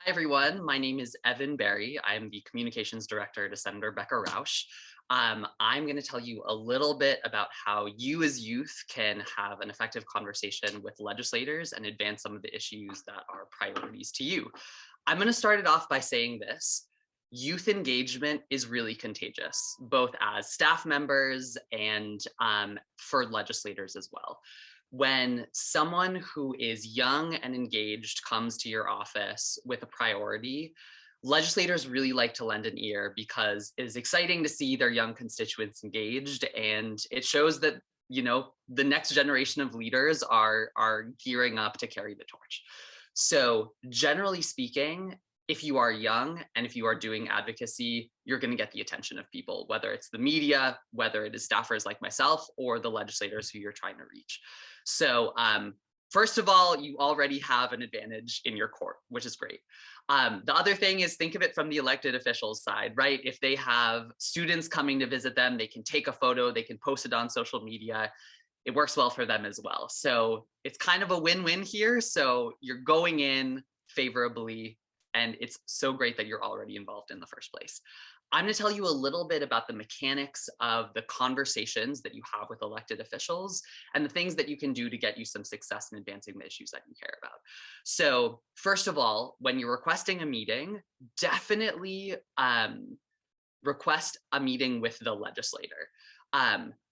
Hi, everyone. My name is Evan Berry. I'm the Communications Director to Senator Becca Rausch. I'm going to tell you a little bit about how you as youth can have an effective conversation with legislators and advance some of the issues that are priorities to you. I'm going to start it off by saying this. Youth engagement is really contagious, both as staff members and for legislators as well. When someone who is young and engaged comes to your office with a priority, legislators really like to lend an ear because it is exciting to see their young constituents engaged, and it shows that the next generation of leaders are gearing up to carry the torch. So generally speaking, if you are young and if you are doing advocacy, you're going to get the attention of people, whether it's the media, whether it is staffers like myself, or the legislators who you're trying to reach. So first of all, you already have an advantage in your court, which is great. The other thing is, think of it from the elected officials side, right? If they have students coming to visit them, they can take a photo, they can post it on social media. It works well for them as well. So it's kind of a win-win here. So you're going in favorably, and it's so great that you're already involved in the first place. I'm going to tell you a little bit about the mechanics of the conversations that you have with elected officials and the things that you can do to get you some success in advancing the issues that you care about. So first of all, when you're requesting a meeting, definitely request a meeting with the legislator.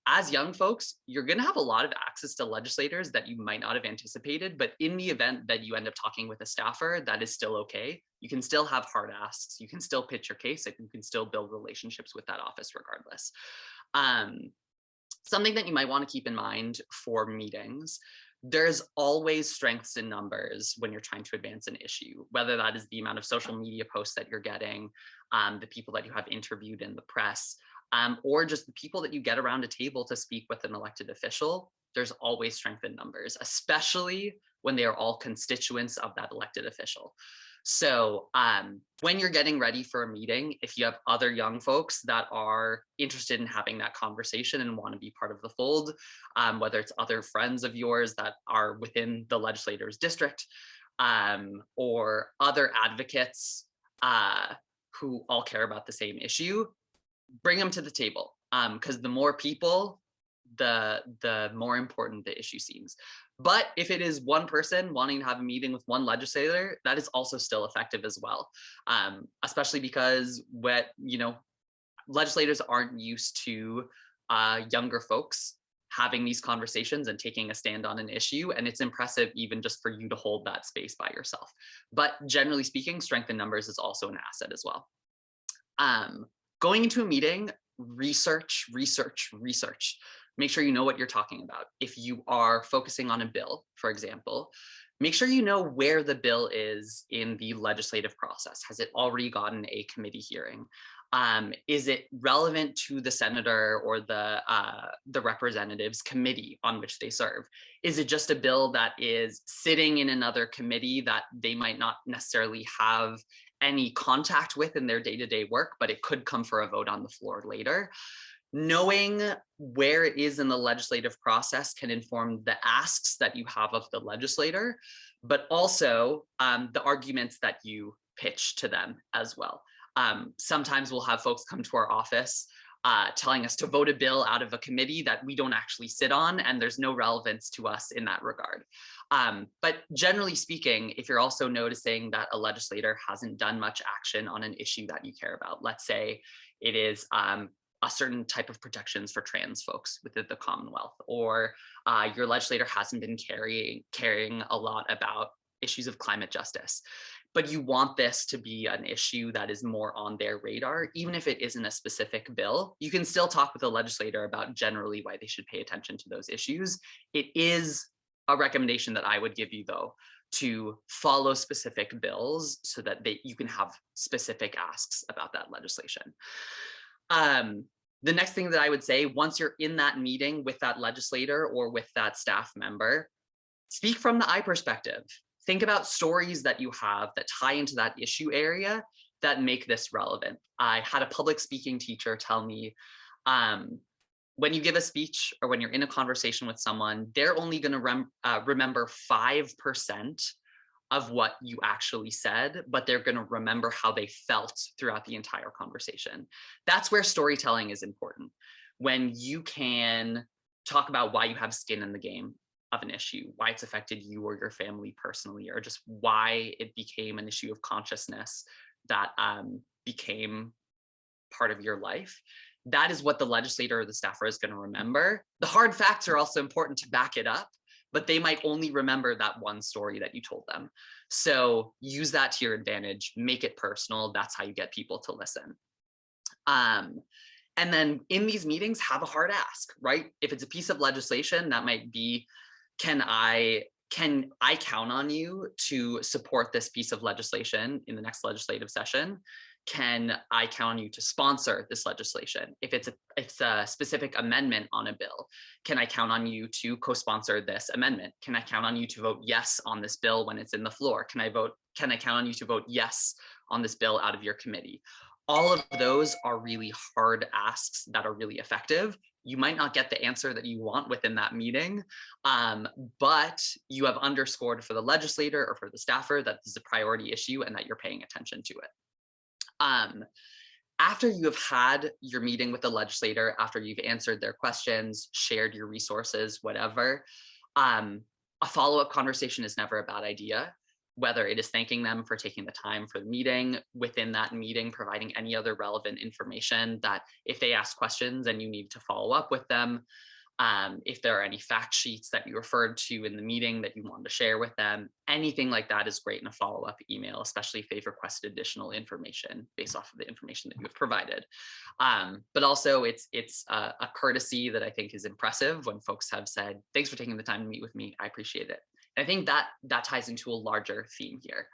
As young folks, you're going to have a lot of access to legislators that you might not have anticipated, but in the event that you end up talking with a staffer, that is still okay. You can still have hard asks, you can still pitch your case, and you can still build relationships with that office regardless. Something that you might want to keep in mind for meetings: there's always strengths in numbers when you're trying to advance an issue, whether that is the amount of social media posts that you're getting, the people that you have interviewed in the press, or just the people that you get around a table to speak with an elected official. There's always strength in numbers, especially when they are all constituents of that elected official. So when you're getting ready for a meeting, if you have other young folks that are interested in having that conversation and want to be part of the fold, whether it's other friends of yours that are within the legislator's district, or other advocates who all care about the same issue, bring them to the table, because the more people, the more important the issue seems. But if it is one person wanting to have a meeting with one legislator, that is also still effective as well, especially because legislators aren't used to younger folks having these conversations and taking a stand on an issue, and it's impressive even just for you to hold that space by yourself. But generally speaking, strength in numbers is also an asset as well. Going into a meeting, research. Make sure you know what you're talking about. If you are focusing on a bill, for example, make sure you know where the bill is in the legislative process. Has it already gotten a committee hearing? Is it relevant to the senator or the representatives committee on which they serve? Is it just a bill that is sitting in another committee that they might not necessarily have any contact with in their day-to-day work, but it could come for a vote on the floor later? Knowing where it is in the legislative process can inform the asks that you have of the legislator, but also the arguments that you pitch to them as well. Sometimes we'll have folks come to our office telling us to vote a bill out of a committee that we don't actually sit on, and there's no relevance to us in that regard. But generally speaking, if you're also noticing that a legislator hasn't done much action on an issue that you care about, let's say it is a certain type of protections for trans folks within the Commonwealth, or your legislator hasn't been caring a lot about issues of climate justice, but you want this to be an issue that is more on their radar, even if it isn't a specific bill, you can still talk with the legislator about generally why they should pay attention to those issues. It is a recommendation that I would give you, though, to follow specific bills so that you can have specific asks about that legislation. The next thing that I would say, once you're in that meeting with that legislator or with that staff member, speak from the I perspective. Think about stories that you have that tie into that issue area that make this relevant. I had a public speaking teacher tell me, when you give a speech or when you're in a conversation with someone, they're only going to remember 5% of what you actually said, but they're going to remember how they felt throughout the entire conversation. That's where storytelling is important. When you can talk about why you have skin in the game of an issue, why it's affected you or your family personally, or just why it became an issue of consciousness that became part of your life. That is what the legislator or the staffer is going to remember. The hard facts are also important to back it up, but they might only remember that one story that you told them. So use that to your advantage, make it personal. That's how you get people to listen. And then in these meetings, have a hard ask, right? If it's a piece of legislation, that might be, can I count on you to support this piece of legislation in the next legislative session? Can I count on you to sponsor this legislation? If it's a specific amendment on a bill, can I count on you to co-sponsor this amendment? Can I count on you to vote yes on this bill when it's in the floor? Can I count on you to vote yes on this bill out of your committee? All of those are really hard asks that are really effective. You might not get the answer that you want within that meeting, but you have underscored for the legislator or for the staffer that this is a priority issue and that you're paying attention to it. After you have had your meeting with the legislator, after you've answered their questions, shared your resources, whatever, a follow-up conversation is never a bad idea. Whether it is thanking them for taking the time for the meeting, within that meeting, providing any other relevant information that if they ask questions and you need to follow up with them, if there are any fact sheets that you referred to in the meeting that you want to share with them, anything like that is great in a follow-up email, especially if they've requested additional information based off of the information that you have provided. But also it's a courtesy that I think is impressive when folks have said, thanks for taking the time to meet with me, I appreciate it. I think that ties into a larger theme here.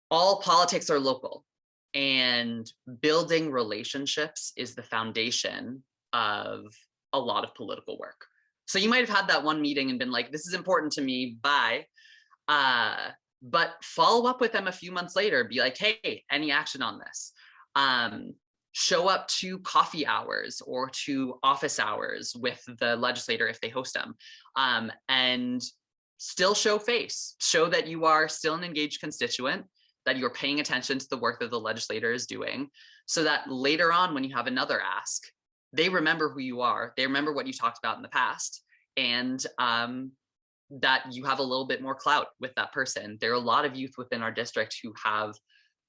All politics are local, and building relationships is the foundation of a lot of political work. So you might have had that one meeting and been like, this is important to me, bye. But follow up with them a few months later, be like, hey, any action on this? Show up to coffee hours or to office hours with the legislator if they host them, and still show face, show that you are still an engaged constituent, that you're paying attention to the work that the legislator is doing, so that later on when you have another ask, they remember who you are, they remember what you talked about in the past, and that you have a little bit more clout with that person. There are a lot of youth within our district who have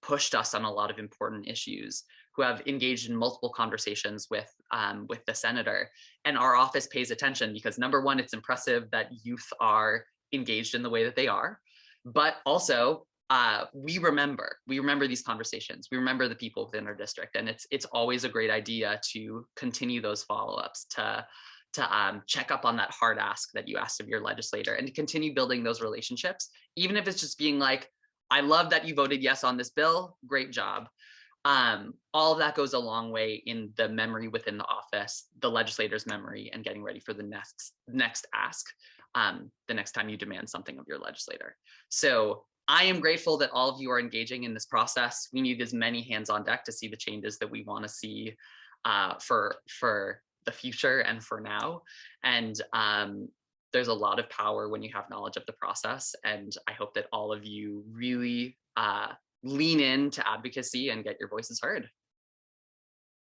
pushed us on a lot of important issues, who have engaged in multiple conversations with the senator. And our office pays attention because, number one, it's impressive that youth are engaged in the way that they are, but also we remember these conversations. We remember the people within our district, and it's always a great idea to continue those follow-ups, to check up on that hard ask that you asked of your legislator, and to continue building those relationships, even if it's just being like, I love that you voted yes on this bill, great job. All of that goes a long way in the memory within the office, the legislator's memory, and getting ready for the next ask, the next time you demand something of your legislator. So I am grateful that all of you are engaging in this process. We need as many hands on deck to see the changes that we want to see for the future and for now. And there's a lot of power when you have knowledge of the process. And I hope that all of you really lean into advocacy and get your voices heard.